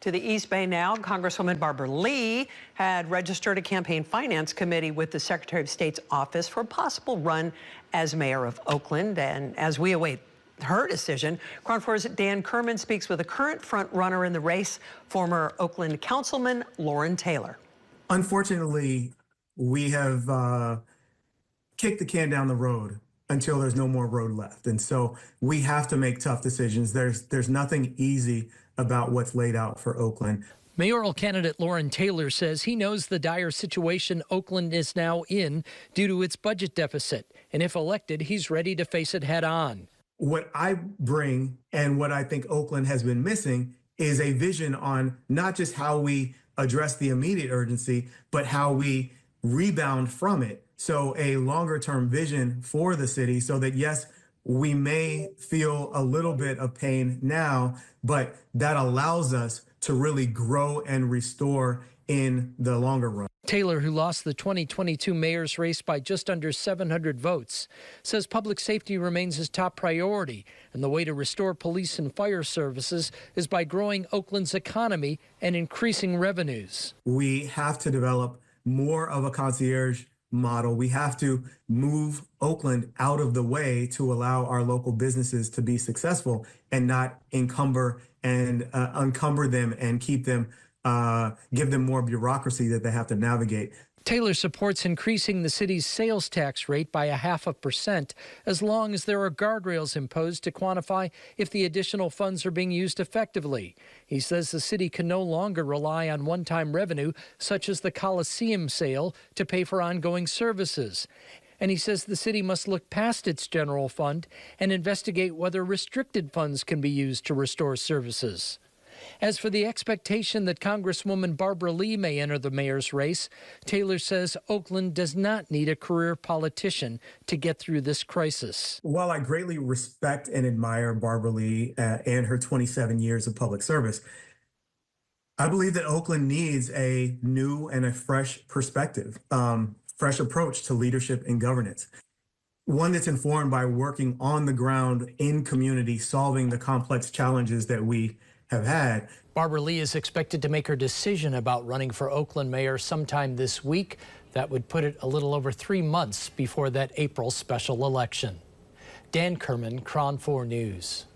To the East Bay now, Congresswoman Barbara Lee had registered a campaign finance committee with the Secretary of State's office for a possible run as mayor of Oakland. And as we await her decision, KRON 4's Dan Kerman speaks with a current front runner in the race, former Oakland Councilman Loren Taylor. Unfortunately, we have kicked the can down the road until there's no more road left. And so we have to make tough decisions. There's nothing easy about what's laid out for Oakland. Mayoral candidate Loren Taylor says he knows the dire situation Oakland is now in due to its budget deficit. And if elected, he's ready to face it head on. What I bring and what I think Oakland has been missing is a vision on not just how we address the immediate urgency, but how we rebound from it. So a longer term vision for the city so that, yes, we may feel a little bit of pain now, but that allows us to really grow and restore in the longer run. Taylor, who lost the 2022 mayor's race by just under 700 votes, says public safety remains his top priority, and the way to restore police and fire services is by growing Oakland's economy and increasing revenues. We have to develop more of a concierge model. We have to move Oakland out of the way to allow our local businesses to be successful and not encumber them and keep them, give them more bureaucracy that they have to navigate. Taylor supports increasing the city's sales tax rate by 0.5% as long as there are guardrails imposed to quantify if the additional funds are being used effectively. He says the city can no longer rely on one-time revenue, such as the Coliseum sale, to pay for ongoing services. And he says the city must look past its general fund and investigate whether restricted funds can be used to restore services. As for the expectation that Congresswoman Barbara Lee may enter the mayor's race, Taylor says Oakland does not need a career politician to get through this crisis. While I greatly respect and admire Barbara Lee and her 27 years of public service, I believe that Oakland needs a new and a fresh perspective, fresh approach to leadership and governance. One that's informed by working on the ground in community, solving the complex challenges that we have had. Barbara Lee is expected to make her decision about running for Oakland mayor sometime this week. That would put it a little over 3 months before that April special election. Dan Kerman, KRON 4 News.